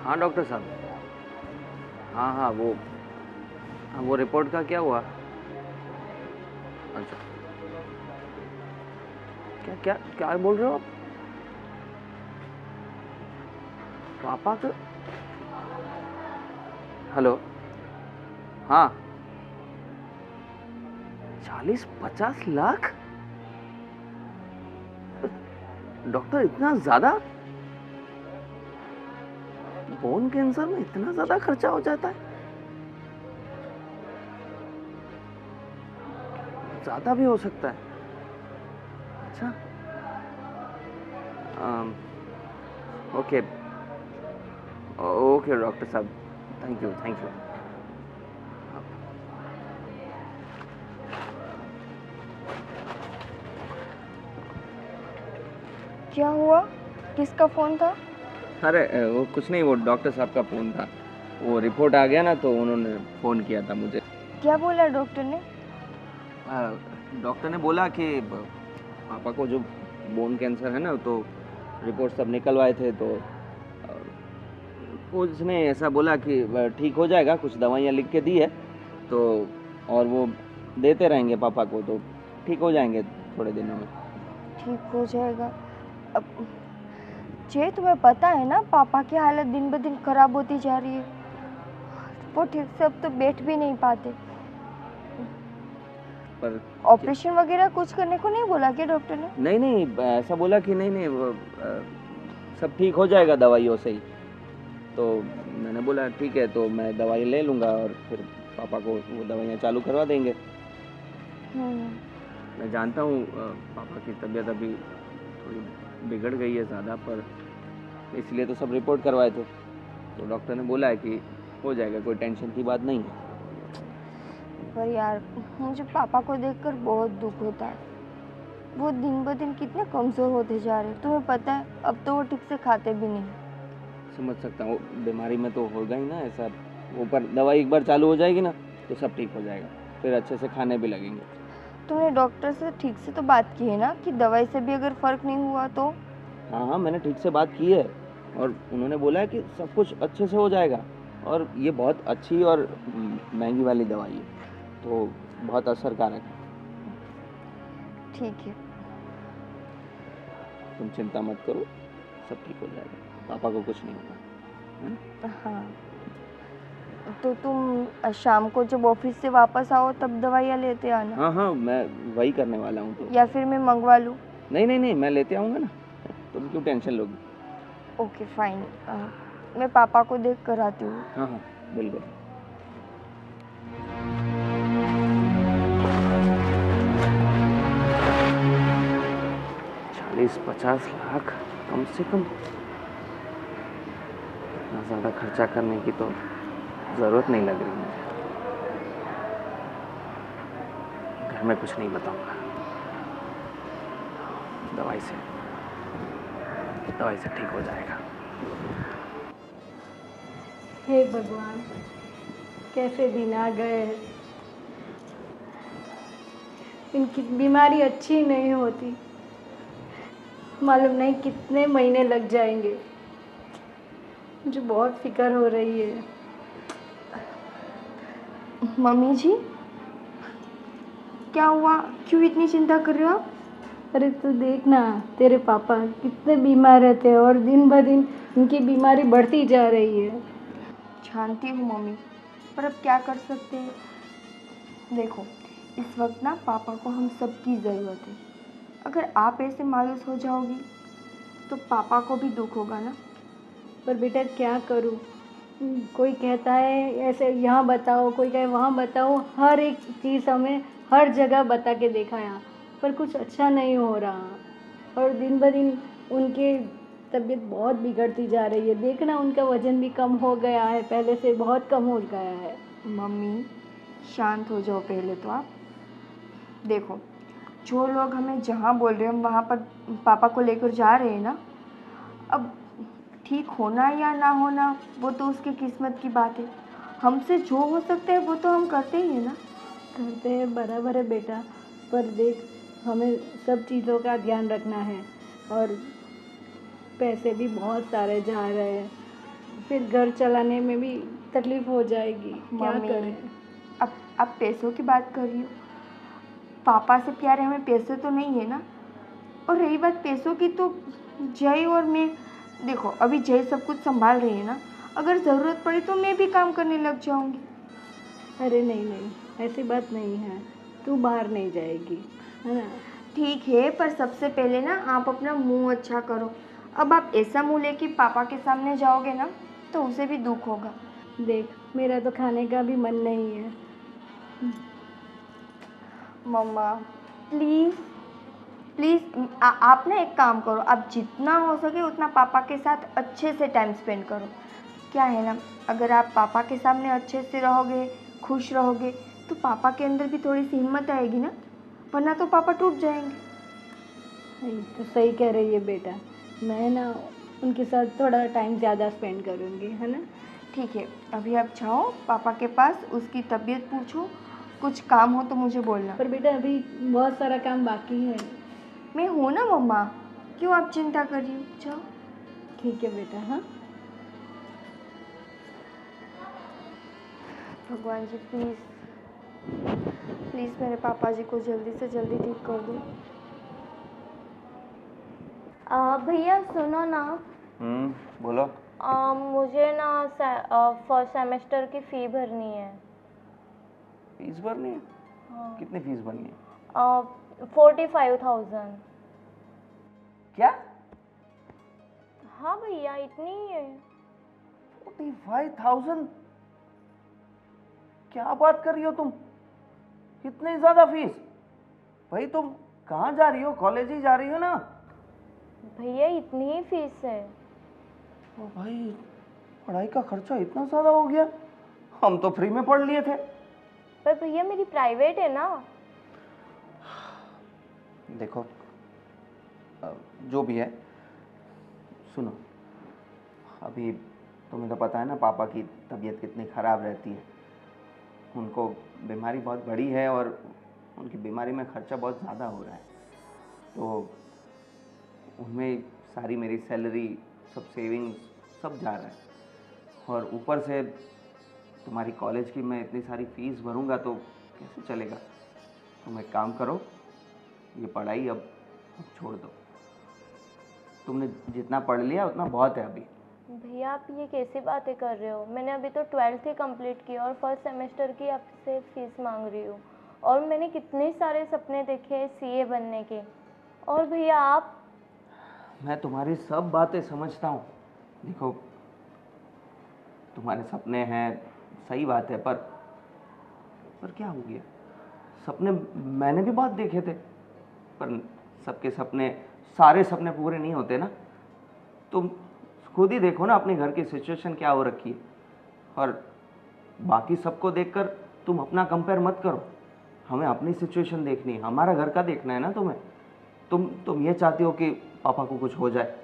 हाँ डॉक्टर साहब। हाँ हाँ वो रिपोर्ट का क्या हुआ? अच्छा, क्या क्या क्या बोल रहे हो आप? पापा का? हेलो। हाँ, 40-50 लाख? डॉक्टर इतना ज्यादा? बोन कैंसर में इतना ज्यादा खर्चा हो जाता है? ज्यादा भी हो सकता है। अच्छा। ओके ओके डॉक्टर साहब, थैंक यू थैंक यू। क्या हुआ? किसका फोन था? अरे वो कुछ नहीं, वो डॉक्टर साहब का फ़ोन था। वो रिपोर्ट आ गया ना तो उन्होंने फ़ोन किया था मुझे। क्या बोला डॉक्टर ने? डॉक्टर ने बोला कि पापा को जो बोन कैंसर है ना, तो रिपोर्ट सब निकलवाए थे, तो उसने ऐसा बोला कि ठीक हो जाएगा, कुछ दवाइयाँ लिख के दी है तो, और वो देते रहेंगे पापा को, तो ठीक हो जाएंगे थोड़े दिनों में। ठीक हो जाएगा। अब जे तुम्हें पता है ना पापा की हालत दिन ब दिन खराब होती जा रही है। वो ठीक से अब तो बैठ भी नहीं पाते। पर ऑपरेशन वगैरह कुछ करने को नहीं बोला क्या डॉक्टर ने? नहीं नहीं, ऐसा बोला कि नहीं नहीं, वो सब ठीक हो जाएगा दवाइयों से ही। तो मैंने बोला ठीक है, तो मैं दवाई ले लूँगा और फिर पापा को वो दवाइयाँ चालू करवा देंगे। मैं जानता हूँ पापा की तबीयत अभी थोड़ी बिगड़ गई है ज़्यादा, पर इसलिए तो सब रिपोर्ट करवाए थे, तो डॉक्टर ने बोला है कि हो जाएगा, कोई टेंशन की बात नहीं है। पर यार मुझे पापा को देखकर बहुत दुख होता है। वो दिन ब दिन कितने कमजोर होते जा रहे हैं, तुम्हें पता है अब तो वो ठीक से खाते भी नहीं। समझ सकता हूँ, बीमारी में तो होगा ही ना ऐसा। ऊपर दवाई एक बार चालू हो जाएगी ना तो सब ठीक हो जाएगा, फिर अच्छे से खाने भी लगेंगे। तुमने डॉक्टर से ठीक से तो बात की है ना कि दवाई से भी अगर फर्क नहीं हुआ तो? हाँ हाँ, मैंने ठीक से बात की है, और उन्होंने बोला है कि सब कुछ अच्छे से हो जाएगा, और ये बहुत अच्छी और महंगी वाली दवाई है, तो बहुत असरकारक है। ठीक है। तुम चिंता मत करो, सब ठीक हो जाएगा, पापा को कुछ नहीं होगा, है ना? हाँ, तो तुम शाम को जब ऑफिस से वापस आओ तब दवाइयाँ लेते आना। हाँ हाँ, मैं वही करने वाला हूँ तो। या फिर मैं मंगवा लूँ? नहीं नहीं नहीं, मैं लेते आऊँगा ना, तुम क्यों टेंशन लोगी। Okay fine. मैं पापा को देख कर आती हूँ। हाँ हाँ, बिल्कुल। 40-50 लाख कम से कम। इतना ज़्यादा खर्चा करने की तो ज़रूरत नहीं लग रही मुझे। घर में कुछ नहीं बताऊंगा। दवाई से ठीक हो जाएगा। हे भगवान, कैसे दिन आ गए। इनकी बीमारी अच्छी नहीं होती, मालूम नहीं कितने महीने लग जाएंगे। मुझे बहुत फिक्र हो रही है। मम्मी जी, क्या हुआ? क्यों इतनी चिंता कर रहे हो आप? अरे तू देख ना, तेरे पापा कितने बीमार रहते हैं और दिन ब दिन इनकी बीमारी बढ़ती जा रही है। जानती हूँ मम्मी, पर अब क्या कर सकते हैं। देखो, इस वक्त ना पापा को हम सबकी ज़रूरत है। अगर आप ऐसे मायूस हो जाओगी तो पापा को भी दुख होगा ना। पर बेटा क्या करूँ, कोई कहता है ऐसे यहाँ बताओ, कोई कहे वहाँ बताओ, हर एक चीज़ हमें हर जगह बता के देखा यहाँ, पर कुछ अच्छा नहीं हो रहा। और दिन ब दिन उनकी तबीयत बहुत बिगड़ती जा रही है। देखना उनका वज़न भी कम हो गया है, पहले से बहुत कम हो गया है। मम्मी शांत हो जाओ पहले तो आप। देखो, जो लोग हमें जहाँ बोल रहे हैं हम वहाँ पर पापा को लेकर जा रहे हैं ना। अब ठीक होना या ना होना वो तो उसकी किस्मत की बात है। हमसे जो हो सकता है वो तो हम करते ही हैं ना। करते हैं, बराबर है बेटा, पर देख हमें सब चीज़ों का ध्यान रखना है और पैसे भी बहुत सारे जा रहे हैं। फिर घर चलाने में भी तकलीफ हो जाएगी, क्या मम्मी, करें। अब आप पैसों की बात कर रही हो, पापा से प्यारे हमें पैसे तो नहीं है ना। और रही बात पैसों की, तो जय और मैं, देखो अभी जय सब कुछ संभाल रही है ना, अगर ज़रूरत पड़ी तो मैं भी काम करने लग जाऊंगी। अरे नहीं नहीं, ऐसी बात नहीं है, तू बाहर नहीं जाएगी, है ना। ठीक है, पर सबसे पहले ना आप अपना मुंह अच्छा करो। अब आप ऐसा मुंह लेके पापा के सामने जाओगे ना, तो उसे भी दुख होगा। देख, मेरा तो खाने का भी मन नहीं है। मम्मा प्लीज़ प्लीज़, आप ना एक काम करो, आप जितना हो सके उतना पापा के साथ अच्छे से टाइम स्पेंड करो। क्या है ना, अगर आप पापा के सामने अच्छे से रहोगे, खुश रहोगे, तो पापा के अंदर भी थोड़ी सी हिम्मत आएगी ना, वरना तो पापा टूट जाएंगे। नहीं, तो सही कह रही है बेटा, मैं ना उनके साथ थोड़ा टाइम ज़्यादा स्पेंड करूँगी, है ना। ठीक है, अभी आप जाओ पापा के पास, उसकी तबीयत पूछो, कुछ काम हो तो मुझे बोलना। पर बेटा अभी बहुत सारा काम बाकी है। मैं हूँ ना मम्मा, क्यों आप चिंता कर रही हो, जाओ। ठीक है बेटा, हाँ। भगवान जी प्लीज़ प्लीज़ मेरे पापा जी को जल्दी से जल्दी ठीक कर दो। भैया सुनो ना, बोलो। मुझे ना फर्स्ट सेमेस्टर की फ़ी भरनी है। फीस भरनी है? हाँ। कितनी फीस भरनी है? 45,000। क्या? हाँ भैया, इतनी ही है। 45,000? क्या बात कर रही हो तुम, इतनी ज्यादा फीस? भाई तुम कहाँ जा रही हो, कॉलेज ही जा रही हो ना? भैया इतनी ही फीस है। ओ भाई, पढ़ाई का खर्चा इतना ज्यादा हो गया, हम तो फ्री में पढ़ लिए थे। पर भैया मेरी प्राइवेट है ना। देखो, जो भी है, सुनो, अभी तुम्हें तो पता है ना पापा की तबीयत कितनी ख़राब रहती है, उनको बीमारी बहुत बड़ी है और उनकी बीमारी में खर्चा बहुत ज़्यादा हो रहा है, तो उनमें सारी मेरी सैलरी, सब सेविंग्स सब जा रहा है, और ऊपर से तुम्हारी कॉलेज की मैं इतनी सारी फीस भरूंगा तो कैसे चलेगा। तुम एक काम करो, ये पढ़ाई अब छोड़ दो, तुमने जितना पढ़ लिया उतना बहुत है अभी। भैया आप ये कैसी बातें कर रहे हो, मैंने अभी तो 12th ही कंप्लीट की और फर्स्ट सेमेस्टर की आपसे फीस मांग रही हूँ, और मैंने कितने सारे सपने देखे हैं सीए बनने के। और भैया आप, मैं तुम्हारी सब बातें समझता हूँ, देखो तुम्हारे सपने हैं, सही बात है, पर क्या हो गया, सपने मैंने भी बहुत देखे थे, पर सबके सपने, सारे सपने पूरे नहीं होते ना। तुम खुद ही देखो ना अपने घर की सिचुएशन क्या हो रखी है, और बाकी सबको देखकर तुम अपना कंपेयर मत करो, हमें अपनी सिचुएशन देखनी है, हमारा घर का देखना है ना तुम्हें। तुम ये चाहती हो कि पापा को कुछ हो जाए,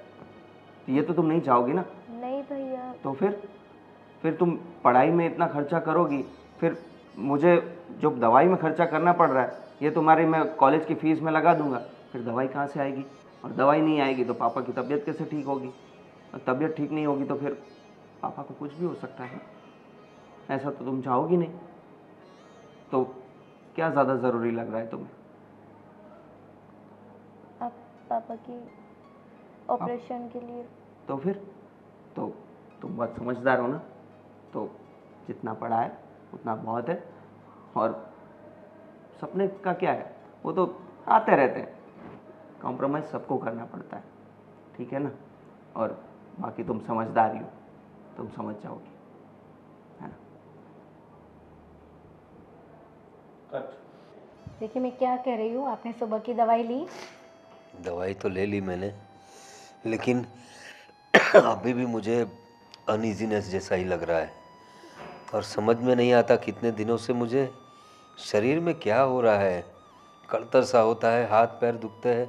ये तो तुम नहीं चाहोगी ना। नहीं भैया। तो फिर तुम पढ़ाई में इतना खर्चा करोगी, फिर मुझे जो दवाई में खर्चा करना पड़ रहा है ये तुम्हारी मैं कॉलेज की फ़ीस में लगा दूंगा, फिर दवाई कहाँ से आएगी, और दवाई नहीं आएगी तो पापा की तबीयत कैसे ठीक होगी, और तबीयत ठीक नहीं होगी तो फिर पापा को कुछ भी हो सकता है, ऐसा तो तुम चाहोगी नहीं। तो क्या ज़्यादा ज़रूरी लग रहा है तुम्हें? आप पापा की ऑपरेशन के लिए। तो फिर तो तुम बहुत समझदार हो ना, तो जितना पढ़ा है उतना बहुत है, और सपने का क्या है, वो तो आते रहते हैं, कॉम्प्रोमाइज़ सबको करना पड़ता है, ठीक है ना। और बाकी तुम समझदारी हो, तुम समझ जाओगी, है ना। देखिए मैं क्या कह रही हूँ, आपने सुबह की दवाई ली? दवाई तो ले ली मैंने, लेकिन अभी भी मुझे अनईजीनेस जैसा ही लग रहा है, और समझ में नहीं आता कितने दिनों से मुझे शरीर में क्या हो रहा है, कड़तर सा होता है, हाथ पैर दुखते हैं,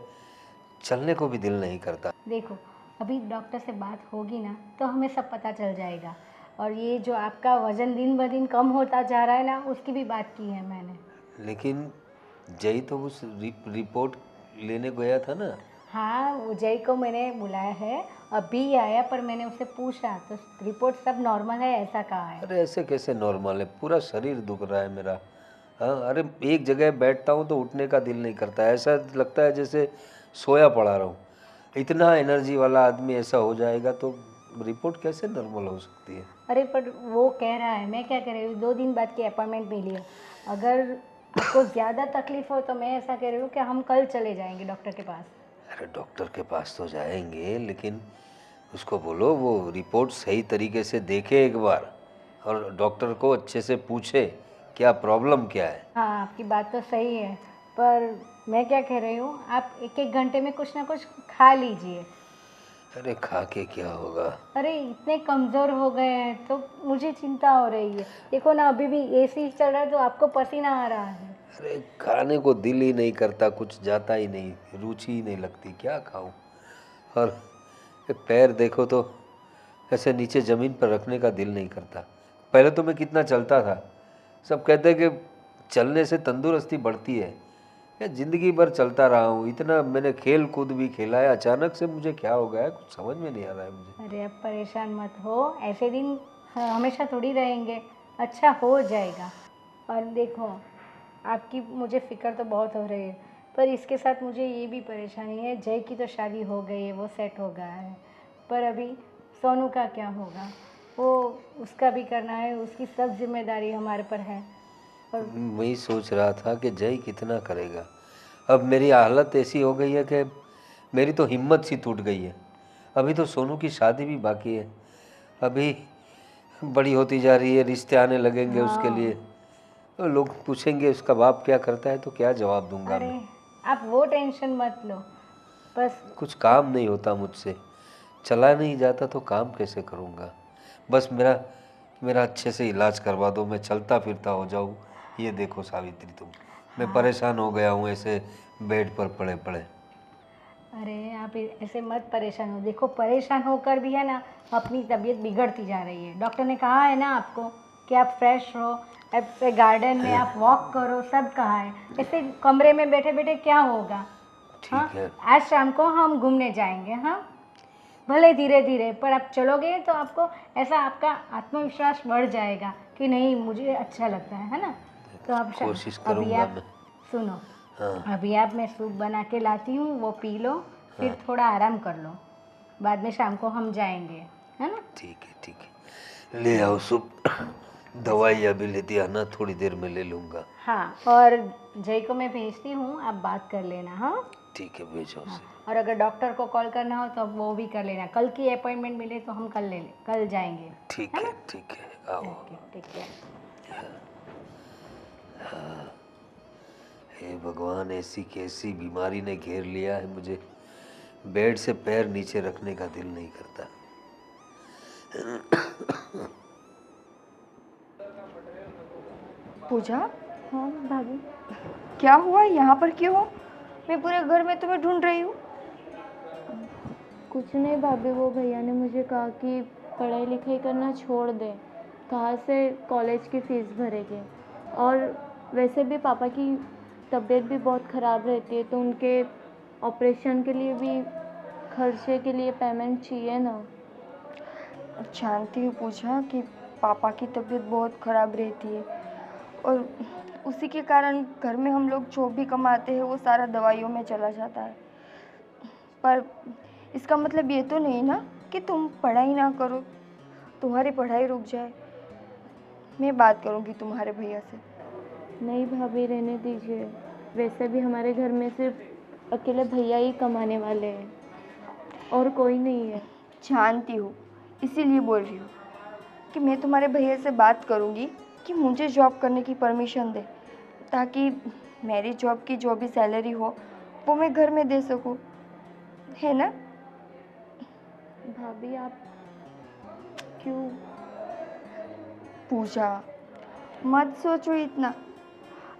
चलने को भी दिल नहीं करता। देखो, अभी डॉक्टर से बात होगी ना तो हमें सब पता चल जाएगा, और ये जो आपका वज़न दिन ब दिन कम होता जा रहा है ना, उसकी भी बात की है मैंने। लेकिन जय तो उस रिपोर्ट लेने गया था ना। हाँ, उजय को मैंने बुलाया है, अभी आया, पर मैंने उससे पूछा तो रिपोर्ट सब नॉर्मल है ऐसा कहा है। अरे ऐसे कैसे नॉर्मल है, पूरा शरीर दुख रहा है मेरा। हाँ, अरे एक जगह बैठता हूँ तो उठने का दिल नहीं करता, ऐसा लगता है जैसे सोया पड़ा रहूँ। इतना एनर्जी वाला आदमी ऐसा हो जाएगा तो रिपोर्ट कैसे नॉर्मल हो सकती है? अरे पर वो कह रहा है, मैं क्या कह रही हूँ, 2 दिन बाद की अपॉइंटमेंट मिली है। अगर आपको ज़्यादा तकलीफ हो तो मैं ऐसा कह रही हूँ कि हम कल चले जाएंगे डॉक्टर के पास। अरे डॉक्टर के पास तो जाएंगे, लेकिन उसको बोलो वो रिपोर्ट सही तरीके से देखे एक बार, और डॉक्टर को अच्छे से पूछे क्या प्रॉब्लम क्या है। हाँ, आपकी बात तो सही है, पर मैं क्या कह रही हूँ, आप 1-1 घंटे में कुछ ना कुछ खा लीजिए। अरे खा के क्या होगा? अरे इतने कमज़ोर हो गए हैं तो मुझे चिंता हो रही है। देखो ना, अभी भी एसी चल रहा है तो आपको पसीना आ रहा है। अरे खाने को दिल ही नहीं करता, कुछ जाता ही नहीं, रुचि ही नहीं लगती, क्या खाऊं। और ये पैर देखो तो ऐसे नीचे ज़मीन पर रखने का दिल नहीं करता। पहले तो मैं कितना चलता था, सब कहते हैं कि चलने से तंदुरुस्ती बढ़ती है। या ज़िंदगी भर चलता रहा हूँ, इतना मैंने खेल कूद भी खेला है, अचानक से मुझे क्या हो गया है कुछ समझ में नहीं आ रहा है मुझे। अरे अब परेशान मत हो, ऐसे दिन हमेशा थोड़ी रहेंगे, अच्छा हो जाएगा। और देखो, आपकी मुझे फ़िक्र तो बहुत हो रही है, पर इसके साथ मुझे ये भी परेशानी है, जय की तो शादी हो गई है, वो सेट हो गया है, पर अभी सोनू का क्या होगा? वो उसका भी करना है, उसकी सब जिम्मेदारी हमारे पर है। और मैं ही सोच रहा था कि जय कितना करेगा। अब मेरी हालत ऐसी हो गई है कि मेरी तो हिम्मत सी टूट गई है। अभी तो सोनू की शादी भी बाकी है, अभी बड़ी होती जा रही है, रिश्ते आने लगेंगे उसके लिए। हाँ, तो लोग पूछेंगे उसका बाप क्या करता है, तो क्या जवाब दूंगा अरे मैं? आप वो टेंशन मत लो, बस। कुछ काम नहीं होता मुझसे, चला नहीं जाता तो काम कैसे करूँगा? बस मेरा मेरा अच्छे से इलाज करवा दो, मैं चलता फिरता हो जाऊँ। ये देखो सावित्री तुम, मैं हाँ, परेशान हो गया हूँ ऐसे बेड पर पड़े पड़े। अरे आप ऐसे मत परेशान हो, देखो परेशान होकर भी है ना, अपनी तबीयत बिगड़ती जा रही है। डॉक्टर ने कहा है ना आपको कि आप फ्रेश हो, ऐसे गार्डन में आप वॉक करो, सब कहा है। ऐसे कमरे में बैठे बैठे क्या होगा? हाँ, ठीक है। आज शाम को हम घूमने जाएंगे। हाँ, भले धीरे धीरे, पर आप चलोगे तो आपको ऐसा आपका आत्मविश्वास बढ़ जाएगा कि नहीं, मुझे अच्छा लगता है ना। तो आप कोशिश अभी करूँगा आप मैं। सुनो, हाँ अभी आप मैं सूप बना के लाती हूँ, वो पी लो, फिर हाँ, थोड़ा आराम कर लो, बाद में शाम को हम जाएंगे, है ना। ठीक है ठीक है, ले आओ सूप। दवाई अभी लेती आना, थोड़ी देर में ले लूँगा। हाँ, और जय को मैं भेजती हूँ, आप बात कर लेना। हाँ, ठीक है, भेजो हाँ, उसे। और अगर डॉक्टर को कॉल करना हो तो वो भी कर लेना, कल की अपॉइंटमेंट मिले तो हम कल जाएंगे, है ना। ठीक है, आओ। ओके, ठीक है। हे भगवान, ऐसी कैसी बीमारी ने घेर लिया है मुझे, बेड से पैर नीचे रखने का दिल नहीं करता। पूजा, हाँ भाभी। क्या हुआ? यहाँ पर क्यों हो? मैं पूरे घर में तुम्हें ढूंढ रही हूँ। कुछ नहीं भाभी, वो भैया ने मुझे कहा कि पढ़ाई लिखाई करना छोड़ दे, कहाँ से कॉलेज की फ़ीस भरेंगे, और वैसे भी पापा की तबीयत भी बहुत ख़राब रहती है, तो उनके ऑपरेशन के लिए भी खर्चे के लिए पेमेंट चाहिए ना। जानती हूँ पूजा कि पापा की तबीयत बहुत ख़राब रहती है, और उसी के कारण घर में हम लोग जो भी कमाते हैं वो सारा दवाइयों में चला जाता है। पर इसका मतलब ये तो नहीं ना कि तुम पढ़ाई ना करो, तुम्हारी पढ़ाई रुक जाए। मैं बात करूँगी तुम्हारे भैया से। नहीं भाभी, रहने दीजिए, वैसे भी हमारे घर में सिर्फ अकेले भैया ही कमाने वाले हैं और कोई नहीं है। जानती हूँ, इसीलिए बोल रही हूँ कि मैं तुम्हारे भैया से बात करूँगी कि मुझे जॉब करने की परमिशन दे, ताकि मेरी जॉब की जो भी सैलरी हो वो मैं घर में दे सकूँ, है ना। भाभी आप क्यों? पूजा, मत सोचो इतना।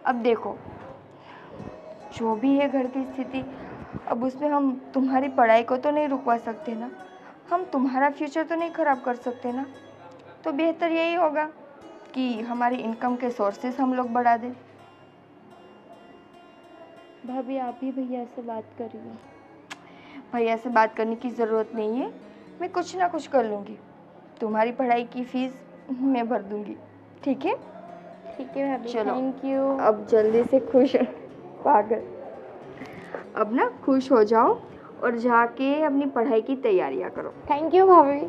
अब देखो, जो भी है घर की स्थिति, अब उसमें हम तुम्हारी पढ़ाई को तो नहीं रुकवा सकते ना, हम तुम्हारा फ्यूचर तो नहीं ख़राब कर सकते ना। तो बेहतर यही होगा कि हमारी इनकम के सोर्सेस हम लोग बढ़ा दें। भाभी आप ही भैया से बात करिए। भैया से बात करने की ज़रूरत नहीं है, मैं कुछ ना कुछ कर लूँगी। तुम्हारी पढ़ाई की फ़ीस मैं भर दूँगी, ठीक है? ठीक है भाभी, चलो। Thank you. अब जल्दी से खुश पागल। अब ना खुश हो जाओ और जाके अपनी पढ़ाई की तैयारियां करो। थैंक यू भाभी।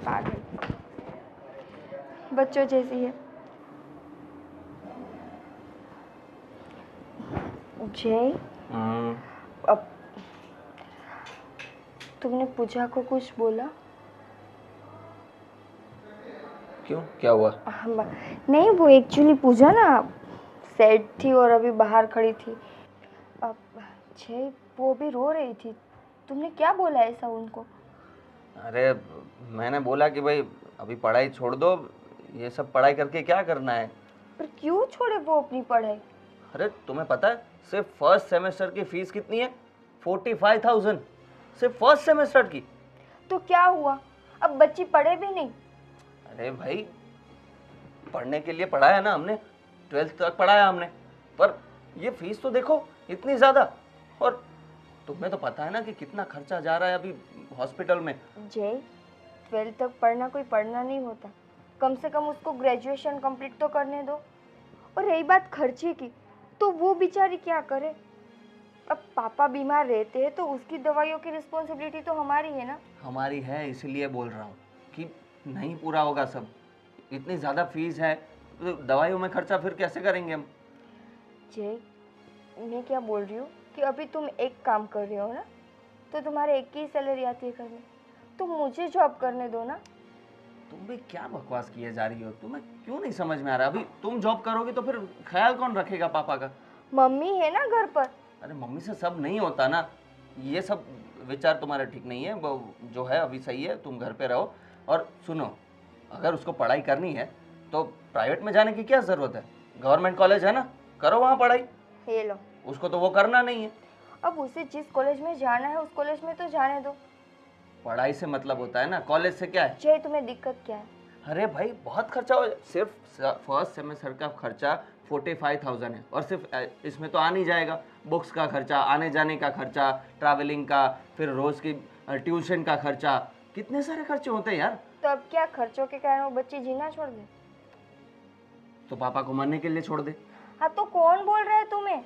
पागल बच्चों जैसी है। जय, अब तुमने पूजा को कुछ बोला? क्यों, क्या हुआ? नहीं, वो एक्चुअली पूजा ना सैड थी और अभी बाहर खड़ी थी। अब जय, वो भी रो रही थी। तुमने क्या बोला ऐसा उनको? अरे मैंने बोला कि भाई अभी पढ़ाई छोड़ दो, ये सब पढ़ाई करके क्या करना है। पर क्यों छोड़े वो अपनी पढ़ाई? अरे तुम्हें पता है सिर्फ फर्स्ट सेमेस्टर की फीस कितनी है? 45,000 सिर्फ फर्स्ट सेमेस्टर की। तो क्या हुआ, अब बच्ची पढ़े भी नहीं? अरे भाई पढ़ने के लिए पढ़ाया ना हमने, 12th तक पढ़ाया हमने, पर ये फीस तो देखो इतनी ज़्यादा। और तुम्हें तो पता है ना कि कितना खर्चा जा रहा है अभी हॉस्पिटल में। जय, 12th तक पढ़ना कोई पढ़ना नहीं होता, कम से कम उसको ग्रेजुएशन कंप्लीट तो करने दो। और रही बात खर्चे की, तो वो बेचारी क्या करे? अब पापा बीमार रहते हैं तो उसकी दवाइयों की रिस्पॉन्सिबिलिटी तो हमारी है ना। हमारी है, इसीलिए बोल रहा हूँ कि नहीं पूरा होगा सब। इतनी ज़्यादा फीस है तो दवाइयों में खर्चा फिर कैसे करेंगे हम? जय, मैं क्या बोल रही हूँ कि अभी तुम एक काम कर रहे हो ना, तो तुम्हारे एक की सैलरी आती है करने, तो मुझे जॉब करने दो ना। तुम भी क्या बकवास किए जा रही हो? तुम्हें क्यों नहीं समझ में आ रहा? अभी तुम जॉब करोगे तो फिर ख्याल कौन रखेगा पापा का? मम्मी है ना घर पर। अरे मम्मी से सब नहीं होता ना, ये सब विचार तुम्हारे ठीक नहीं है। वो जो है अभी सही है, तुम घर पे रहो। और सुनो, अगर उसको पढ़ाई करनी है तो प्राइवेट में जाने की क्या ज़रूरत है? गवर्नमेंट कॉलेज है ना, करो वहाँ पढ़ाई। ये लो। उसको तो वो करना नहीं है। अब उसे जिस कॉलेज में जाना है उस कॉलेज में तो जाने दो। पढ़ाई से मतलब होता है ना, कॉलेज से क्या है? जय, तुम्हें दिक्कत क्या है? अरे भाई बहुत खर्चा हो, सिर्फ फर्स्ट सेमेस्टर का खर्चा 45,000 है। और सिर्फ इसमें तो आ नहीं जाएगा बुक्स का खर्चा, आने जाने का खर्चा, ट्रैवलिंग का, फिर रोज़ की ट्यूशन का खर्चा। कितने सारे खर्चे होते हैं यार। तो अब क्या, खर्चों के कारण वो बच्ची जीना छोड़ दे? तो पापा को मरने के लिए छोड़ दे। हाँ, तो कौन बोल रहा है तुम्हें?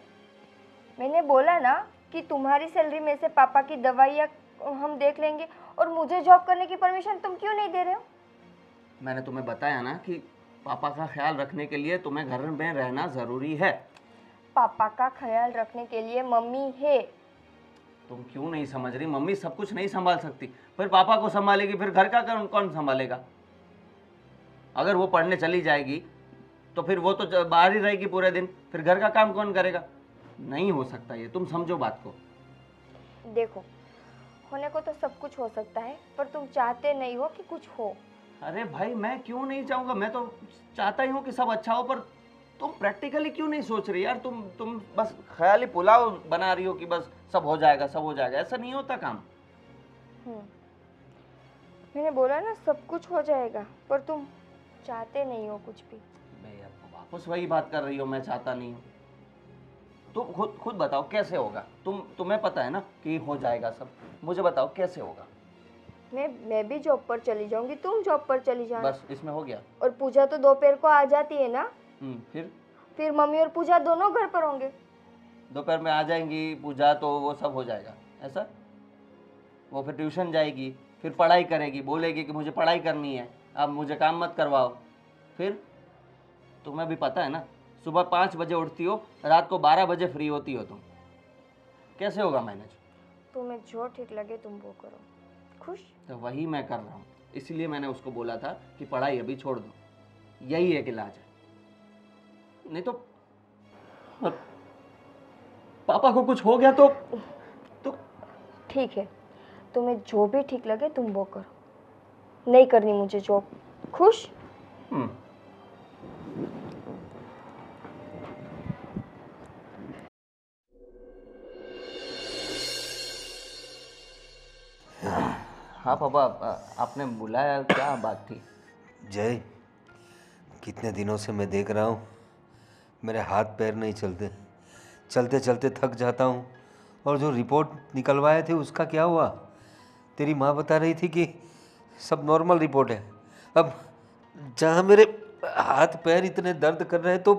मैंने बोला ना कि तुम्हारी सैलरी में से पापा की दवाइयाँ हम देख लेंगे, और मुझे जॉब करने की परमिशन तुम क्यों नहीं दे रहे हो? मैंने तुम्हें बताया ना कि पापा का ख्याल रखने के लिए तुम्हें घर में रहना ज़रूरी है। पापा का ख्याल रखने के लिए मम्मी है। तुम क्यों नहीं समझ रही? मम्मी सब कुछ नहीं संभाल सकती, फिर पापा को संभालेगी, फिर घर का कौन संभालेगा? अगर वो पढ़ने चली जाएगी तो फिर वो तो बाहर ही रहेगी पूरे दिन, फिर घर का काम कौन करेगा? नहीं हो सकता ये, तुम समझो बात को। देखो, होने को तो सब कुछ हो सकता है, पर तुम चाहते नहीं हो कि कुछ हो। अरे भाई मैं क्यों नहीं चाहूँगा, मैं तो चाहता ही हूँ कि सब अच्छा हो, पर तुम प्रैक्टिकली क्यों नहीं सोच रही यार? तुम बस ख्याली पुलाव बना रही हो कि बस सब हो जाएगा, सब हो जाएगा। ऐसा नहीं होता काम। मैंने बोला ना सब कुछ हो जाएगा, पर तुम चाहते नहीं हो कुछ भी। मैं यार वापस वही बात कर रही हो, मैं चाहता नहीं हूँ। तुम खुद बताओ कैसे होगा? तुम्हें पता है ना कि हो जाएगा सब, मुझे बताओ कैसे होगा? मैं भी जॉब पर चली जाऊंगी, तुम जॉब पर चली जाना। बस इसमें हो गया। और पूजा तो दोपहर को आ जाती है ना। फिर मम्मी और पूजा दोनों घर पर होंगे। दोपहर में आ जाएंगी पूजा, तो वो सब हो जाएगा ऐसा? वो फिर ट्यूशन जाएगी, फिर पढ़ाई करेगी, बोलेगी कि मुझे पढ़ाई करनी है, अब मुझे काम मत करवाओ। फिर तुम्हें भी पता है ना, सुबह 5 बजे उठती हो, रात को 12 बजे फ्री होती हो तुम। कैसे होगा मैनेज? तुम्हें जो ठीक लगे तुम वो करो। खुश? तो वही मैं कर रहा हूँ, इसलिए मैंने उसको बोला था कि पढ़ाई अभी छोड़ दो, यही एक इलाज है। नहीं तो पापा को कुछ हो गया तो ठीक है, तुम्हें जो भी ठीक लगे तुम वो करो। नहीं करनी मुझे जॉब। खुश? हाँ पापा, आपने बुलाया, क्या बात थी? जय, कितने दिनों से मैं देख रहा हूँ मेरे हाथ पैर नहीं चलते, चलते चलते थक जाता हूँ और जो रिपोर्ट निकलवाए थे उसका क्या हुआ? तेरी माँ बता रही थी कि सब नॉर्मल रिपोर्ट है। अब जहाँ मेरे हाथ पैर इतने दर्द कर रहे हैं तो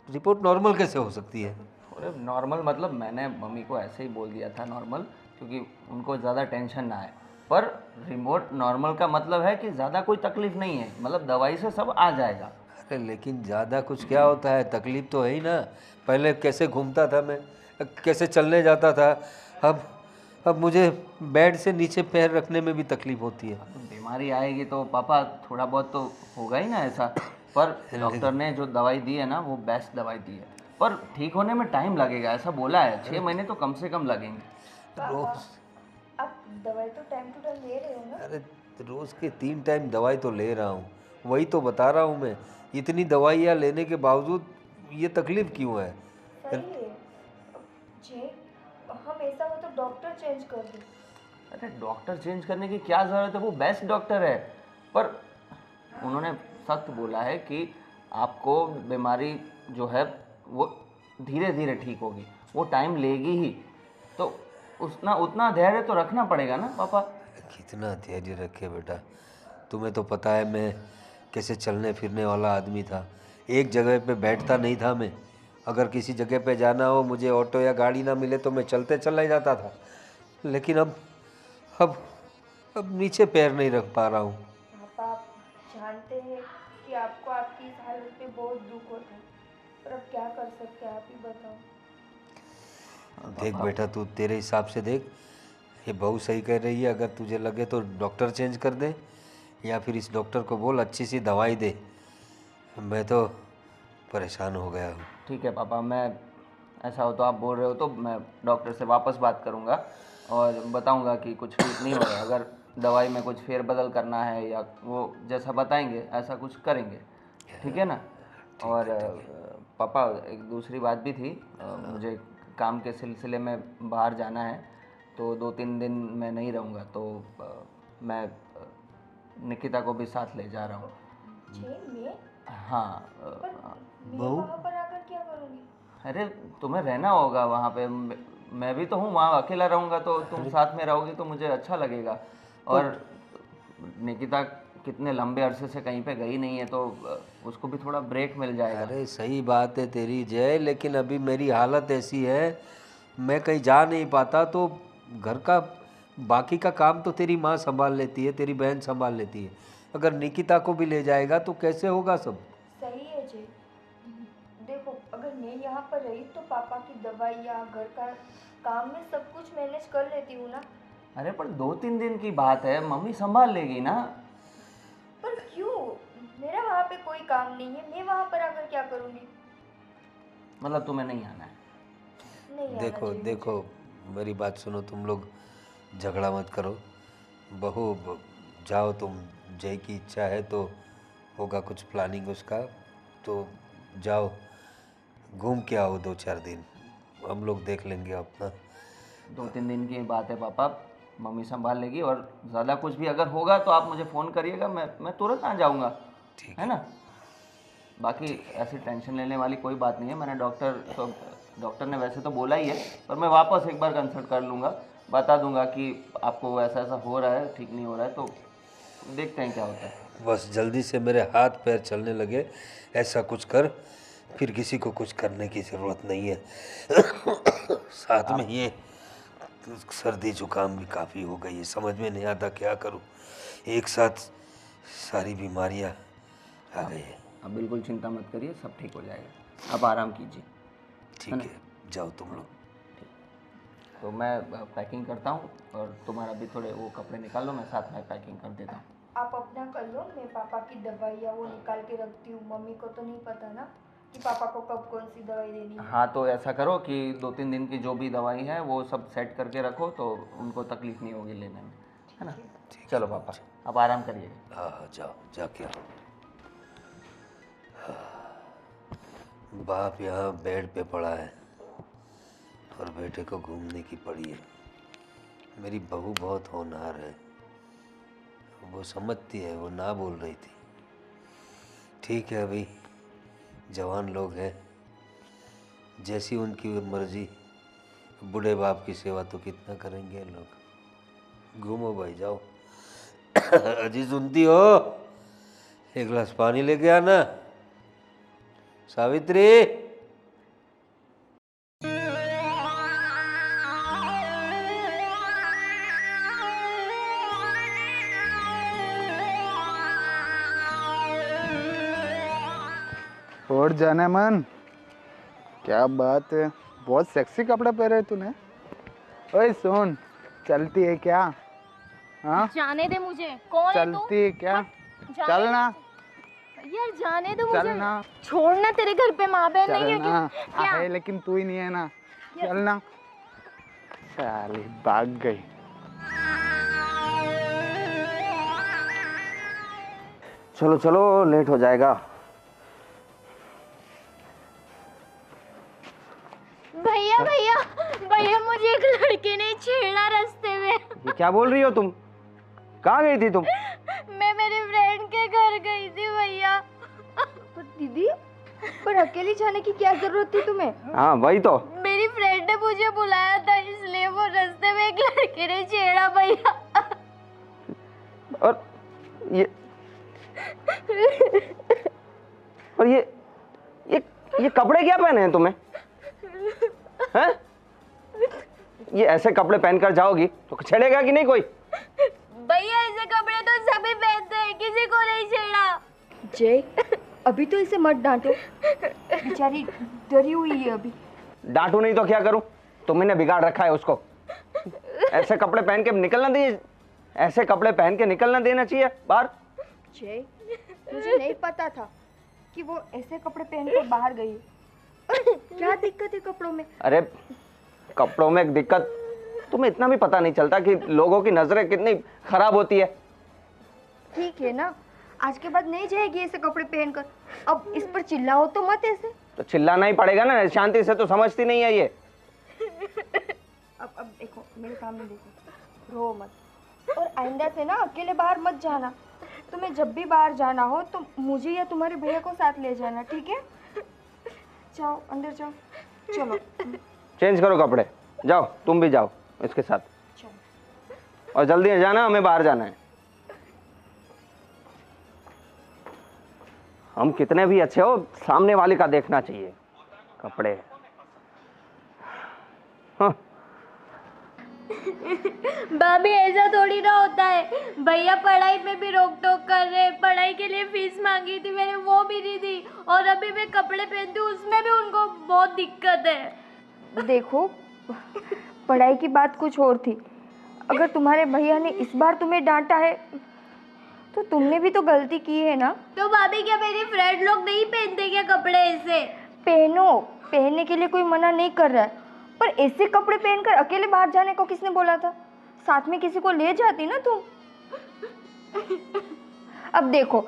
रिपोर्ट नॉर्मल कैसे हो सकती है? अरे नॉर्मल मतलब मैंने मम्मी को ऐसे ही बोल दिया था नॉर्मल, क्योंकि उनको ज़्यादा टेंशन ना आए। पर रिपोर्ट नॉर्मल का मतलब है कि ज़्यादा कोई तकलीफ नहीं है, मतलब दवाई से सब आ जाएगा। अरे लेकिन ज़्यादा कुछ क्या होता है, तकलीफ तो है ही ना। पहले कैसे घूमता था मैं, कैसे चलने जाता था, अब मुझे बेड से नीचे पैर रखने में भी तकलीफ होती है। तो बीमारी आएगी तो पापा थोड़ा बहुत तो होगा ही ना ऐसा। पर डॉक्टर ने जो दवाई दी है ना वो बेस्ट दवाई दी है, पर ठीक होने में टाइम लगेगा ऐसा बोला है। 6 महीने तो कम से कम लगेंगे। रोज आप दवाई तो टाइम टू टाइम ले रहे हो ना? अरे रोज़ के 3 टाइम दवाई तो ले रहा हूँ, वही तो बता रहा हूँ मैं। इतनी दवाइयाँ लेने के बावजूद ये तकलीफ क्यों है? सही है जे, हम ऐसा हो तो डॉक्टर चेंज कर दो। अरे डॉक्टर चेंज करने की क्या ज़रूरत है, वो बेस्ट डॉक्टर है। पर उन्होंने सख्त बोला है कि आपको बीमारी जो है वो धीरे धीरे ठीक होगी, वो टाइम लेगी ही। तो उतना उतना धैर्य तो रखना पड़ेगा ना पापा। कितना धैर्य रखे बेटा, तुम्हें तो पता है मैं कैसे चलने फिरने वाला आदमी था। एक जगह पे बैठता नहीं था मैं। अगर किसी जगह पे जाना हो, मुझे ऑटो या गाड़ी ना मिले तो मैं चलते चला ही जाता था। लेकिन अब अब नीचे पैर नहीं रख पा रहा हूँ। पापा आप जानते हैं कि आपको आपकी इस हालत पे बहुत दुख होता है, पर अब क्या कर सकते हैं, आप ही बताओ। देख बेटा, तू तेरे हिसाब से देख, ये बहू सही कह रही है। अगर तुझे लगे तो डॉक्टर चेंज कर दे, या फिर इस डॉक्टर को बोल अच्छी सी दवाई दे। मैं तो परेशान हो गया हूँ। ठीक है पापा, मैं ऐसा हो तो आप बोल रहे हो तो मैं डॉक्टर से वापस बात करूँगा और बताऊँगा कि कुछ ठीक नहीं हो रहा है। अगर दवाई में कुछ फेरबदल करना है या वो जैसा बताएंगे ऐसा कुछ करेंगे, ठीक है ना? और पापा एक दूसरी बात भी थी, मुझे काम के सिलसिले में बाहर जाना है, तो 2-3 दिन मैं नहीं रहूँगा। तो मैं निकिता को भी साथ ले जा रहा हूँ। में हाँ मैं वहाँ पर आकर क्या करूँगी? अरे तुम्हें रहना होगा वहाँ पे, मैं भी तो हूँ वहाँ। अकेला रहूँगा तो तुम साथ में रहोगी तो मुझे अच्छा लगेगा। और निकिता कितने लंबे अरसे से कहीं पे गई नहीं है, तो उसको भी थोड़ा ब्रेक मिल जाएगा। अरे सही बात है तेरी जय, लेकिन अभी मेरी हालत ऐसी है, मैं कहीं जा नहीं पाता। तो घर का बाकी का काम तो तेरी माँ संभाल लेती है, तेरी बहन संभाल लेती है। अगर निकिता को भी ले जाएगा तो कैसे होगा सब? सही है जी। देखो अगर मैं यहाँ पर रही तो पापा की दवाई या घर का काम में सब कुछ मैनेज कर लेती हूँ ना। अरे पर 2-3 दिन की बात है, मम्मी संभाल लेगी ना। पर क्यों? मेरा वहाँ पे कोई काम नहीं है, मैं वहाँ पर आकर क्या करूँगी? मतलब तुम्हें नहीं आना है? नहीं आना देखो चाहिए देखो, मेरी बात सुनो, तुम लोग झगड़ा मत करो। बहू जाओ तुम, जय की इच्छा है तो होगा कुछ प्लानिंग उसका, तो जाओ घूम के आओ 2-4 दिन, हम लोग देख लेंगे अपना। 2-3 दिन की बात है पापा, मम्मी संभाल लेगी। और ज़्यादा कुछ भी अगर होगा तो आप मुझे फ़ोन करिएगा, मैं तुरंत आ जाऊँगा, ठीक है ना? बाकी ऐसी टेंशन लेने वाली कोई बात नहीं है। मैंने डॉक्टर ने वैसे तो बोला ही है, पर मैं वापस एक बार कंसल्ट कर लूँगा, बता दूँगा कि आपको ऐसा ऐसा हो रहा है, ठीक नहीं हो रहा है, तो देखते हैं क्या होता है। बस जल्दी से मेरे हाथ पैर चलने लगे, ऐसा कुछ कर। फिर किसी को कुछ करने की ज़रूरत नहीं है। साथ में ये सर्दी जुकाम भी काफ़ी हो गई है, समझ में नहीं आता क्या करूं। एक साथ सारी बीमारियां आ गई है। आप बिल्कुल चिंता मत करिए, सब ठीक हो जाएगा, आप आराम कीजिए। ठीक है, जाओ तुम लोग। तो मैं पैकिंग करता हूँ और तुम्हारा भी थोड़े वो कपड़े निकाल लो, मैं साथ में पैकिंग कर देता हूँ। आप अपना कर लो, मैं पापा की दवाई या वो निकाल के रखती हूँ। मम्मी को तो नहीं पता ना कि पापा को कब कौन सी दवाई देनी है। हाँ तो ऐसा करो कि 2-3 दिन की जो भी दवाई है वो सब सेट करके रखो, तो उनको तकलीफ नहीं होगी लेने में, है ना? चलो पापा, आप आराम करिएगा। हाँ जाओ, जाके आओ। बाप यहाँ बेड पे पड़ा है और बेटे को घूमने की पड़ी है। मेरी बहू बहुत होनहार है, वो समझती है, वो ना बोल रही थी। ठीक है, अभी जवान लोग हैं, जैसी उनकी मर्जी बूढ़े बाप की सेवा तो कितना करेंगे लोग। घूमो भाई, जाओ। अजी सुनती हो? एक गिलास पानी लेके आना। सावित्री। और जाने मन, क्या बात है, बहुत सेक्सी कपड़े पहने तूने। ओए सुन, चलती है क्या? हाँ जाने दे मुझे, कौन है तू? चलती है क्या? जाने चलना यार, जाने दे मुझे। चलना छोड़ना, तेरे घर पे माँ बहन नहीं है चलना। क्या? है लेकिन तू ही नहीं है ना। चलना। साली भाग गई। चलो चलो, लेट हो जाएगा। भैया भैया भैया, मुझे एक लड़के ने छेड़ा रास्ते में। ये क्या बोल रही हो तुम? कहाँ गई थी तुम? मैं मेरे फ्रेंड के घर गई थी भैया। पर दीदी, पर अकेली जाने की क्या जरूरत थी तुम्हें? हाँ वही तो। मेरी फ्रेंड ने मुझे बुलाया था, इसलिए वो रास्ते में एक लड़के ने छेड़ा भैया। और ये और ये कपड़े क्या पहने हैं तुम्हें? हैं? ये ऐसे कपड़े पहनकर जाओगी तो छेड़ेगा कि नहीं कोई? भैया ऐसे कपड़े तो सभी पहनते हैं, किसी को नहीं छेड़ा। जय, अभी तो इसे मत डांटो, बेचारी डरी हुई है अभी। डांटू नहीं तो क्या करूं? तुमने बिगाड़ रखा है उसको। ऐसे कपड़े पहन के निकलना चाहिए, ऐसे कपड़े पहन के निकलना देना चाहिए बाहर। जय, मुझे नहीं पता था कि वो ऐसे कपड़े पहनकर बाहर गई है। अरे, क्या दिक्कत है कपड़ों में? अरे कपड़ों में एक दिक्कत, तुम्हें इतना भी पता नहीं चलता कि लोगों की नजरें कितनी खराब होती है। ठीक है ना, आज के बाद नहीं जाएगी ऐसे कपड़े पहनकर। अब इस पर चिल्लाओ तो मत ऐसे। तो चिल्लाना ही पड़ेगा ना, शांति से तो समझती नहीं है ये। अब देखो, मेरे सामने देखो, रो मत। और आइंदा से ना अकेले बाहर मत जाना। तुम्हें जब भी बाहर जाना हो तो मुझे या तुम्हारे भैया को साथ ले जाना, ठीक है? जाओ अंदर जाओ, चलो। चेंज करो कपड़े, जाओ तुम भी जाओ इसके साथ। चलो। और जल्दी जाना, हमें बाहर जाना है। हम कितने भी अच्छे हो, सामने वाले का देखना चाहिए कपड़े। हाँ। भाभी ऐसा थोड़ी ना होता है, भैया पढ़ाई में भी रोक टोक कर रहे, पढ़ाई के लिए फीस मांगी थी मैंने, वो भी नहीं दी, और अभी मैं कपड़े पहनती हूँ उसमें भी उनको बहुत दिक्कत है। देखो, पढ़ाई की बात कुछ और थी। अगर तुम्हारे भैया ने इस बार तुम्हें डांटा है तो तुमने भी तो गलती की है ना। तो भाभी क्या मेरे फ्रेंड लोग नहीं पहनते क्या कपड़े ऐसे? पहनो, पहनने के लिए कोई मना नहीं कर रहा है, पर ऐसे कपड़े पहनकर अकेले बाहर जाने को किसने बोला था? साथ में किसी को ले जाती ना तुम। अब देखो,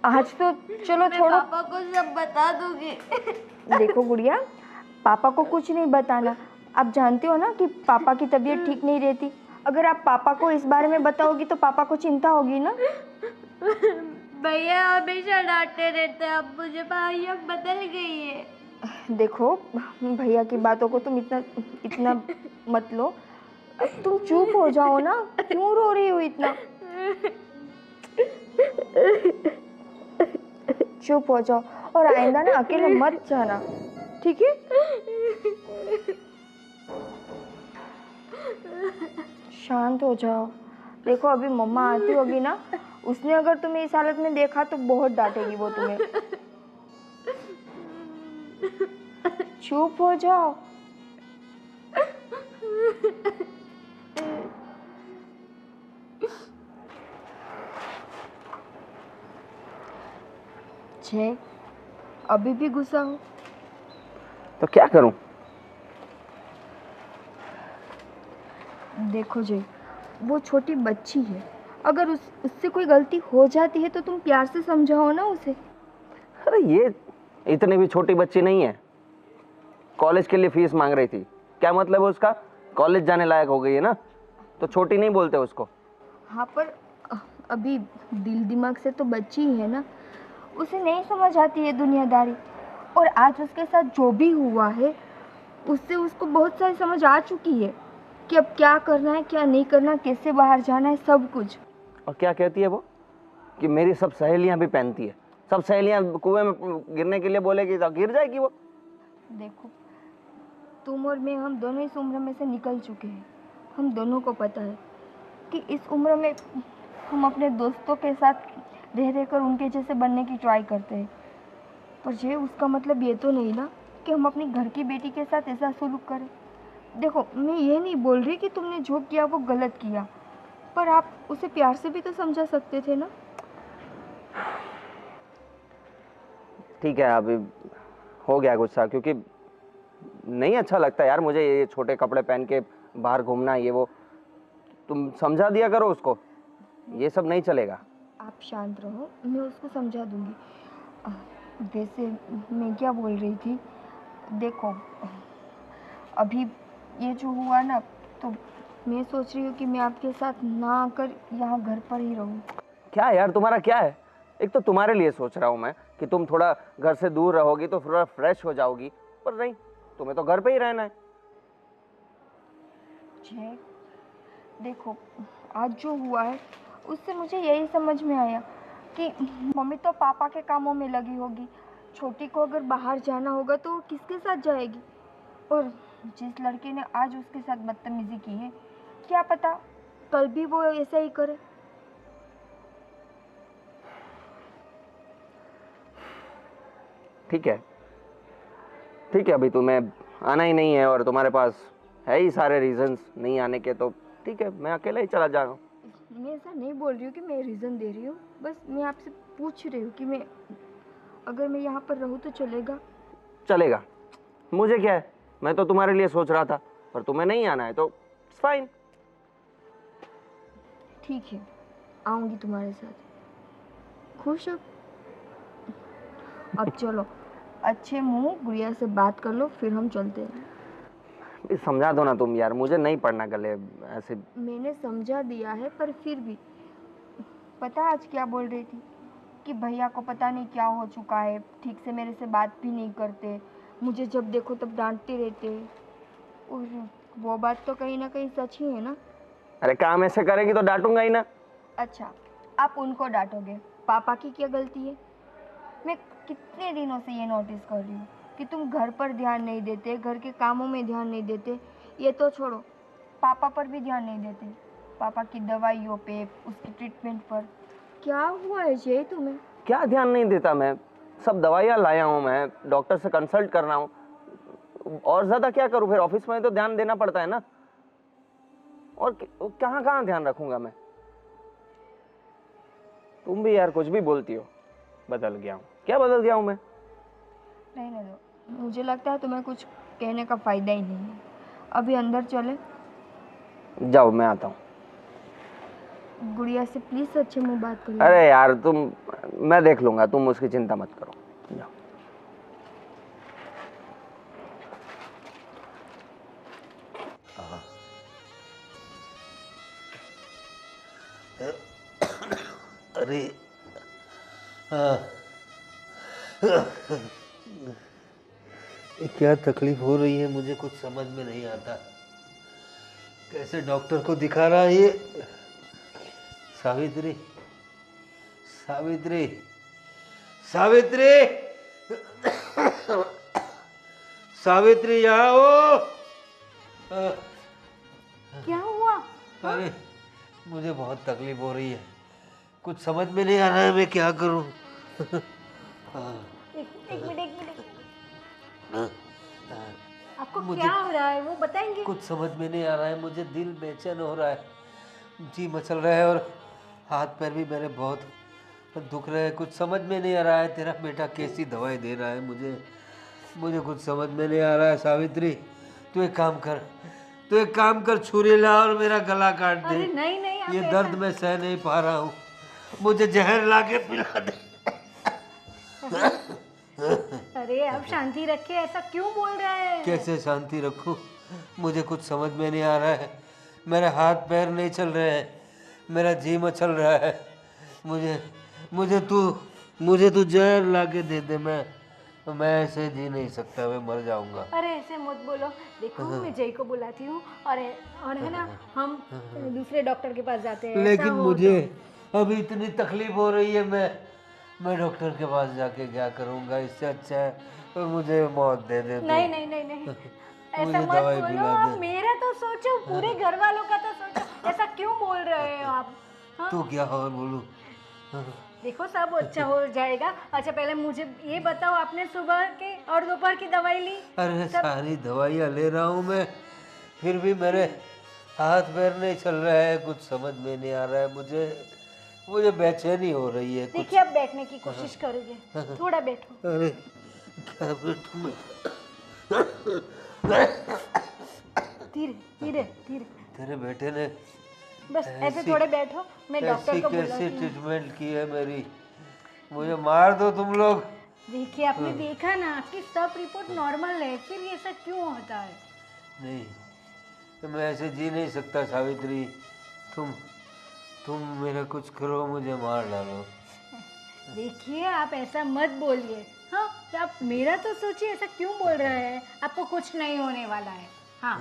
आज तो चलो छोड़ो। पापा को सब बता दूंगी। देखो गुड़िया, पापा को कुछ नहीं बताना। आप जानते हो ना कि पापा की तबीयत ठीक नहीं रहती। अगर आप पापा को इस बारे में बताओगी तो पापा को चिंता होगी ना। भैया हमेशा डांटते रहते हैं, अब मुझे भैया बदल गई है। देखो, भैया की बातों को तुम इतना मत लो। अब तुम चुप हो जाओ ना, क्यों रो रही हो इतना? चुप हो जाओ और आइंदा ना अकेले मत जाना, ठीक है? शांत हो जाओ। देखो, अभी मम्मा आती होगी ना, उसने अगर तुम्हें इस हालत में देखा तो बहुत डांटेगी वो तुम्हें। चुप हो जाओ। जय, अभी भी गुस्सा हो? तो क्या करूं? देखो जय, वो छोटी बच्ची है। अगर उससे कोई गलती हो जाती है तो तुम प्यार से समझाओ ना उसे। अरे ये इतनी भी छोटी बच्ची नहीं है। कॉलेज के लिए फीस मांग रही थी, क्या मतलब है उसका? कॉलेज जाने लायक हो गई है ना, तो छोटी नहीं बोलते उसको। हाँ, पर अभी दिल दिमाग से तो बच्ची ही है ना, उसे नहीं समझ आती है दुनियादारी। और आज उसके साथ जो भी हुआ है उससे उसको बहुत सारी समझ आ चुकी है कि अब क्या करना है, क्या नहीं करना, कैसे बाहर जाना है, सब कुछ। और क्या कहती है वो कि मेरी सब सहेलियां भी पहनती है, सब सहेलियां कुएं में गिरने के लिए बोलेगी तो गिर जाएगी वो। देखो, तुम और मैं, हम दोनों इस उम्र में से निकल चुके हैं। हम दोनों को पता है कि इस उम्र में हम अपने दोस्तों के साथ रह रहकर उनके जैसे बनने की ट्राई करते हैं, पर ये उसका मतलब ये तो नहीं ना कि हम अपनी घर की बेटी के साथ ऐसा सलूक करें। देखो, मैं ये नहीं बोल रही कि तुमने जो किया वो गलत किया, पर आप उसे प्यार से भी तो समझा सकते थे ना। ठीक है, अभी हो गया गुस्सा, क्योंकि नहीं अच्छा लगता यार मुझे ये छोटे कपड़े पहन के बाहर घूमना, ये वो। तुम समझा दिया करो उसको, ये सब नहीं चलेगा। आप शांत रहो, मैं उसको समझा दूंगी। वैसे मैं क्या बोल रही थी, देखो अभी ये जो हुआ ना, तो मैं सोच रही हूँ कि मैं आपके साथ ना आकर यहाँ घर पर ही रहूँ। क्या यार तुम्हारा क्या है? एक तो तुम्हारे लिए सोच रहा हूँ मैं कि तुम थोड़ा घर से दूर रहोगी तो थोड़ा फ्रेश हो जाओगी, पर नहीं, तुम्हें तो घर पे ही रहना है। जय, देखो आज जो हुआ है उससे मुझे यही समझ में आया कि मम्मी तो पापा के कामों में लगी होगी, छोटी को अगर बाहर जाना होगा तो वो किसके साथ जाएगी? और जिस लड़के ने आज उसके साथ बदतमीजी की है, क्या पता कल भी वो ऐसा ही करे। ठीक है, ठीक है, अभी तुम्हें आना ही नहीं है और तुम्हारे पास है ही सारे रीजंस नहीं आने के, तो ठीक है, मैं अकेला ही चला जाऊँ। मैं ऐसा नहीं बोल रही हूँ कि मैं रीज़न दे रही हूँ, बस मैं आपसे पूछ रही हूँ कि मैं अगर मैं यहाँ पर रहूँ तो चलेगा? चलेगा, मुझे क्या है, मैं तो तुम्हारे लिए सोच रहा था, पर तुम्हें नहीं आना है तो इट्स फाइन। ठीक है, आऊँगी तुम्हारे साथ। खुश हो? अब चलो, अच्छे मुंह गुड़िया से बात कर लो, फिर हम चलते हैं। समझा दो ना तुम यार, मुझे नहीं पढ़ना गले ऐसे। मैंने समझा दिया है, पर फिर भी पता आज क्या बोल रही थी कि भैया को पता नहीं क्या हो चुका है, ठीक से मेरे से बात भी नहीं करते, मुझे जब देखो तब डांटते रहते। और वो बात तो कहीं ना कहीं सच ही है ना? अरे काम ऐसे करेगी तो डांटूंगा ही ना। अच्छा, आप उनको डांटोगे, पापा की क्या गलती है? मैं कितने दिनों से ये नोटिस कर रही हूँ कि तुम घर पर ध्यान नहीं देते, घर के कामों में ध्यान नहीं देते, ये तो छोड़ो, पापा पर भी ध्यान नहीं देते, पापा की दवाइयों पे, उसकी ट्रीटमेंट पर। क्या हुआ है जय तुम्हें? क्या ध्यान नहीं देता मैं? सब दवाइयाँ लाया हूँ मैं, डॉक्टर से कंसल्ट कर रहा हूँ, और ज्यादा क्या करूँ? फिर ऑफिस में तो ध्यान देना पड़ता है ना, और कहाँ कहाँ ध्यान रखूंगा मैं? तुम भी यार कुछ भी बोलती हो। बदल गया हूँ? क्या बदल गया हूँ मैं? रहने दो, मुझे लगता है तुम्हें कुछ कहने का फायदा ही नहीं है। अभी अंदर चले? जाओ, मैं आता हूँ। गुड़िया से प्लीज अच्छे मुंह बात करो। अरे यार तुम, मैं देख लूंगा, तुम उसकी चिंता मत करो, जाओ। अरे हाँ, ये क्या तकलीफ हो रही है मुझे कुछ समझ में नहीं आता। कैसे डॉक्टर को दिखा रहा है ये? सावित्री, सावित्री, सावित्री, सावित्री, यहाँ हो। क्या हुआ? अरे मुझे बहुत तकलीफ हो रही है, कुछ समझ में नहीं आ रहा है मैं क्या करूं। एक मिनट आपको क्या हो रहा है वो बताएंगे? कुछ समझ में नहीं आ रहा है मुझे, दिल बेचैन हो रहा है, जी मचल रहा है, और हाथ पैर भी मेरे बहुत दुख रहे हैं। कुछ समझ में नहीं आ रहा है तेरा बेटा कैसी दवाई दे रहा है मुझे कुछ समझ में नहीं आ रहा है। सावित्री, तू एक काम कर, तू एक काम कर, छुरी ला और मेरा गला काट दे। अरे नहीं नहीं, आप ये ऐसा- दर्द मैं सह नहीं पा रहा हूँ, मुझे जहर ला के पिला दे। अरे आप शांति रखिए, ऐसा क्यों बोल रहे हैं? कैसे शांति रखूं? मुझे कुछ समझ में नहीं आ रहा है, मेरे हाथ पैर नहीं चल रहे हैं, मेरा जी मचल रहा है। मुझे तू जहर ला के दे दे, मैं ऐसे जी नहीं सकता, मैं मर जाऊंगा। अरे ऐसे मत बोलो, देखो मैं जय को बुलाती हूँ और है ना, हम दूसरे डॉक्टर के पास जाते हैं। लेकिन ऐसा हो मुझे अभी इतनी तकलीफ हो रही है, मैं डॉक्टर के पास जाके क्या करूंगा? इससे अच्छा है तो मुझे मौत दे दे तो तू। नहीं नहीं नहीं नहीं, ऐसा मुझे मत दवाई बोलो पिला आप, दे। मेरा तो सोचो, पूरे घर वालों का तो सोचो, ऐसा क्यों बोल रहे हो आप? हाँ तू क्या और बोलूं? देखो सब अच्छा हो जाएगा। अच्छा पहले मुझे ये बताओ, आपने सुबह के और दोपहर की दवाई ली? अरे सारी दवाइयाँ ले रहा हूँ मैं, फिर भी मेरे हाथ पैर नहीं चल रहा है, कुछ समझ में नहीं आ रहा है मुझे बेचैनी हो रही है कुछ। देखिए आप बैठने की कोशिश करोगे, थोड़ा बैठो। अरे क्या बैठूं मैं? धीरे धीरे धीरे, तेरे बेटे ने बस ऐसे थोड़े बैठो, मैं डॉक्टर को बुलाती कैसी हूँ। ट्रीटमेंट की है मेरी, मुझे मार दो तुम लोग। देखिए आपने देखा ना, आपकी सब रिपोर्ट नॉर्मल है, फिर ये ऐसा क्यों होता है? नहीं, तो मैं ऐसे जी नहीं सकता सावित्री, तुम मेरा कुछ करो, मुझे मार डालो। देखिए आप ऐसा मत बोलिए। हाँ तो आप मेरा तो सोचिए, ऐसा क्यों बोल रहे हैं? आपको कुछ नहीं होने वाला है। हाँ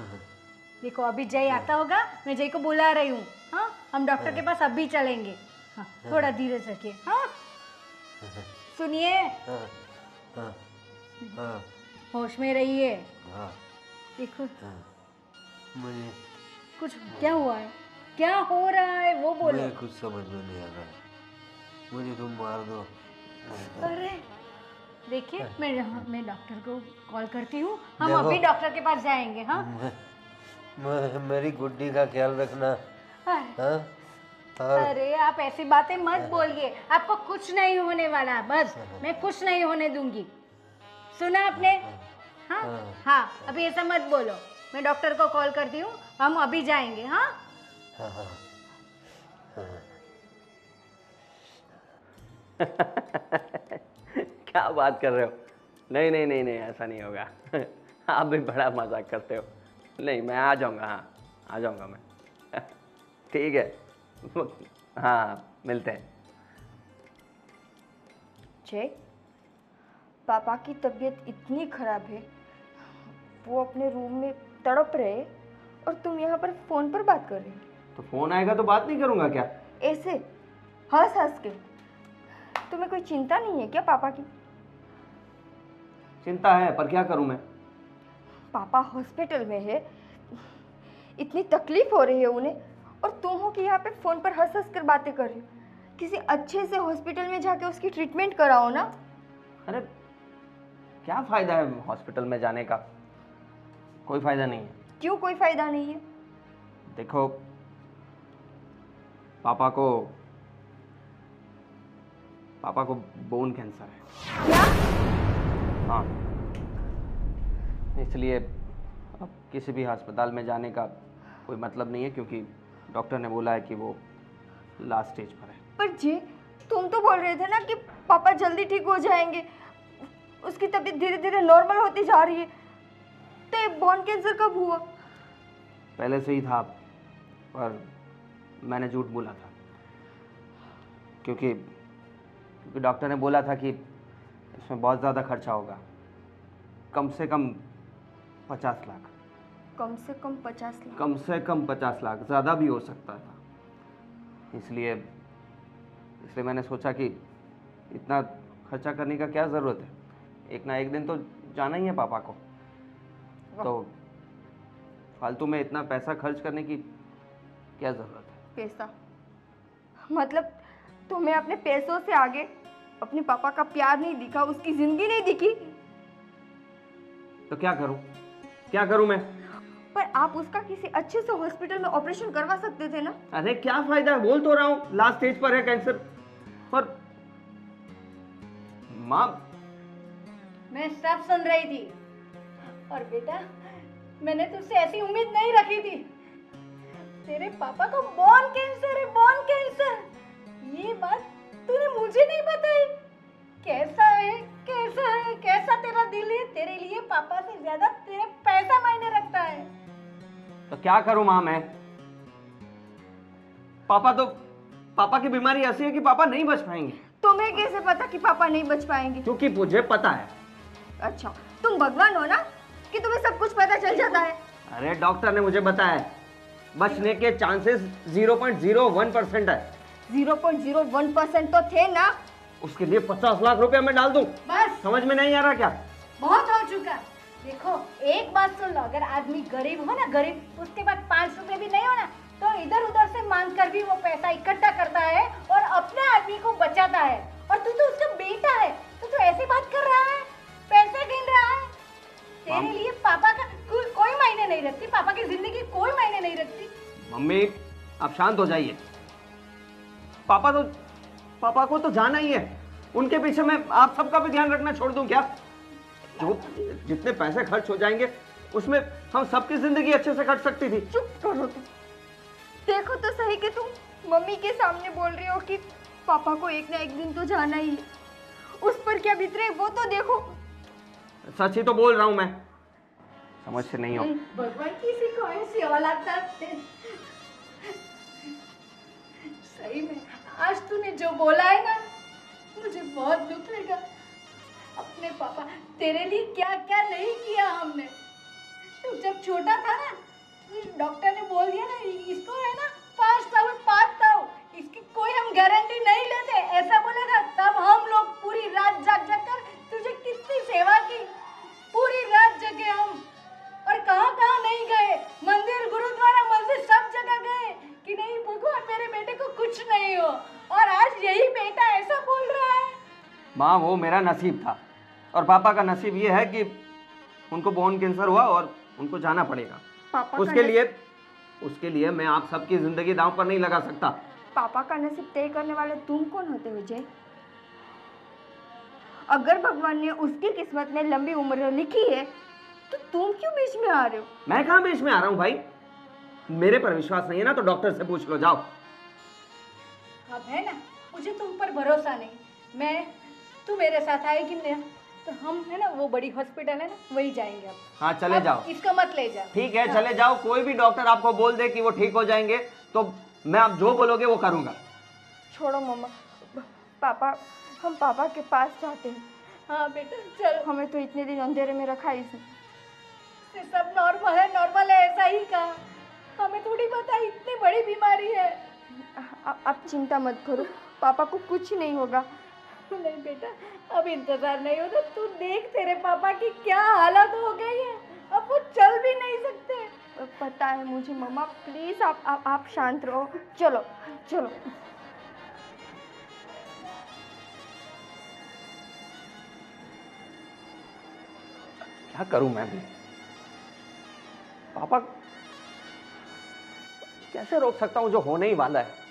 देखो अभी जय आता होगा, मैं जय को बुला रही हूँ। हाँ हम डॉक्टर के पास अभी चलेंगे। हाँ थोड़ा धीरे से रखिए। हाँ सुनिए, हाँ हाँ हाँ होश में रहिए। हाँ देखो मुझे कुछ क्या हुआ है, क्या हो रहा है वो बोलो। मेरे कुछ समझ में नहीं आ रहा है, मुझे तुम मार दो। अरे देखिए मैं डॉक्टर को कॉल करती हूँ, हम देखो, अभी डॉक्टर के पास जाएंगे। हाँ मेरी गुड्डी का ख्याल रखना। अरे हाँ और अरे आप ऐसी बातें मत बोलिए, आपको कुछ नहीं होने वाला, बस मैं कुछ नहीं होने दूंगी। सुना आपने? हाँ हाँ अभी ऐसा मत बोलो, मैं डॉक्टर को कॉल करती हूँ, हम अभी जाएंगे। हाँ हाँ हाँ क्या बात कर रहे हो? नहीं नहीं नहीं नहीं, ऐसा नहीं होगा। आप भी बड़ा मजाक करते हो। नहीं, मैं आ जाऊंगा। हाँ आ जाऊंगा मैं। ठीक है। हाँ मिलते हैं। जय, पापा की तबीयत इतनी खराब है, वो अपने रूम में तड़प रहे और तुम यहाँ पर फोन पर बात कर रहे हो। तो फोन आएगा तो बात नहीं करूंगा क्या? ऐसे हंस हंस के। तुम्हें कोई चिंता नहीं है क्या पापा की? चिंता है, पर क्या करूं मैं? पापा हॉस्पिटल में है, इतनी तकलीफ हो रही है उन्हें, और तुम हो कि यहाँ पे फोन पर हंस हंस कर बातें कर रही हो। किसी अच्छे से हॉस्पिटल में जाके उसकी ट्रीटमेंट कराओ ना। अरे क्या फायदा है हॉस्पिटल में जाने का? कोई फायदा नहीं है। क्यों कोई फायदा नहीं है? देखो, पापा को बोन कैंसर है। क्या? हाँ, इसलिए अब किसी भी अस्पताल में जाने का कोई मतलब नहीं है, क्योंकि डॉक्टर ने बोला है कि वो लास्ट स्टेज पर है। पर जी, तुम तो बोल रहे थे ना कि पापा जल्दी ठीक हो जाएंगे, उसकी तबीयत धीरे धीरे नॉर्मल होती जा रही है। तो ये बोन कैंसर कब हुआ? पहले से ही था, पर मैंने झूठ बोला था, क्योंकि डॉक्टर ने बोला था कि इसमें बहुत ज़्यादा खर्चा होगा, कम से कम 50 लाख। कम से कम 50 लाख? कम से कम 50 लाख, ज़्यादा भी हो सकता था। इसलिए मैंने सोचा कि इतना खर्चा करने का क्या ज़रूरत है, एक ना एक दिन तो जाना ही है पापा को, तो फालतू में इतना पैसा खर्च करने की क्या ज़रूरत है? पैसा? मतलब तुम्हें अपने पैसों से आगे अपने पापा का प्यार नहीं दिखा, उसकी जिंदगी नहीं दिखी? तो क्या करूं मैं? पर आप उसका किसी अच्छे से हॉस्पिटल में ऑपरेशन करवा सकते थे ना। अरे क्या फायदा है, बोल तो रहा हूं लास्ट स्टेज पर है कैंसर। और माँ, मैं सब सुन रही थी, और बेटा मैंने तुझसे ऐसी उम्मीद नहीं रखी थी। तेरे पापा को बोन कैंसर है, बोन कैंसर। ये बात तूने मुझे नहीं बताई। कैसा है, कैसा है, कैसा तेरा दिल है, तेरे लिए पापा से ज्यादा तेरे पैसा मायने रखता है। तो क्या करूं माँ मैं? पापा की बीमारी ऐसी है कि पापा नहीं बच पाएंगे। तुम्हें कैसे पता कि पापा नहीं बच पाएंगे? क्योंकि मुझे पता है। अच्छा, तुम भगवान हो ना कि तुम्हें सब कुछ पता चल जाता है। अरे डॉक्टर ने मुझे बताया बचने के चांसेस 0.01% है। 0.01% तो थे ना। उसके लिए 50 लाख रुपया मैं डाल दूं? बस समझ में नहीं आ रहा क्या? बहुत हो चुका। देखो एक बात सुन लो, अगर आदमी गरीब हो ना, गरीब, उसके बाद 5 रुपए भी नहीं हो ना, तो इधर उधर से मांग कर भी वो पैसा इकट्ठा करता है और अपने आदमी को बचाता है। और तू तो उसका बेटा है, तो तू ऐसी बात कर रहा है, पैसे गिन रहा है। तेरे लिए पापा का कोई मायने नहीं रखती, पापा की जिंदगी कोई मायने नहीं रखती। मम्मी आप शांत हो जाइए। पापा को तो जाना ही है, उनके पीछे मैं आप सबका भी ध्यान रखना छोड़ दूं क्या? जो जितने पैसे खर्च हो जाएंगे उसमें हम सबकी जिंदगी अच्छे से कट सकती थी। चुप करो तुम। देखो तो सही कि तुम मम्मी के सामने बोल रही हो कि पापा को एक ना एक दिन तो जाना ही है। उस पर क्या बीत रही है वो तो देखो। सच ही तो बोल रहा हूं मैं, समझ से नहीं हो। भगवान किसी को ऐसी औलाद दे। सही में आज तूने जो बोला है ना, मुझे बहुत दुख लगा। अपने पापा तेरे लिए क्या क्या नहीं किया हमने। तू जब छोटा था ना, डॉक्टर ने बोल दिया ना इसको है ना 5 साल इसकी कोई हम गारंटी नहीं लेते, ऐसा बोला था। तब हम लोग पूरी रात जाग कर तुझे कितनी सेवा की, पूरी रात जगे हम। और कहाँ कहाँ नहीं गए, मंदिर गुरुद्वारा मस्जिद सब जगह गए कि नहीं भगवान मेरे बेटे को कुछ नहीं हो। और आज यही बेटा ऐसा बोल रहा है। माँ वो मेरा नसीब था और पापा का नसीब ये है कि उनको बोन कैंसर हुआ और उनको जाना पड़ेगा। पापा उसके लिए मैं आप सबकी जिंदगी दांव पर नहीं लगा सकता। पापा का नसीब तय करने वाले तुम कौन होते हो जय? अगर भगवान ने उसकी किस्मत में लंबी उम्र लिखी है तो तुम क्यों बीच में आ रहे हो? मैं कहाँ बीच में आ रहा हूँ भाई? मेरे पर विश्वास नहीं है ना तो डॉक्टर से पूछ लो, जाओ। अब है ना, मुझे तुम पर भरोसा नहीं। तू मेरे साथ आएगी ना, तो हम है ना वो बड़ी हॉस्पिटल है ना, वही जाएंगे अब। हाँ चले जाओ। इसको मत ले जाओ। ठीक है हाँ। चले जाओ। कोई भी डॉक्टर आपको बोल दे कि वो ठीक हो जाएंगे तो मैं आप जो बोलोगे वो करूँगा। छोड़ो मम्मा, हम पापा के पास जाते हैं। हाँ बेटा चलो। हमें तो इतने दिन अंधेरे में रखा ही इसने। सब नॉर्मल है ऐसा ही कहा। हमें थोड़ी पता इतनी बड़ी बीमारी है। आप चिंता मत करो, पापा को कुछ नहीं होगा। नहीं बेटा, अब इंतजार नहीं होता। तू देख तेरे पापा की क्या हालत हो गई है, अब वो चल भी नहीं सकते। पता है मुझे मम्मा, प्लीज आप शांत रहो। चलो चलो। क्या करूं मैं भी? पापा कैसे रोक सकता हूं जो होने ही वाला है?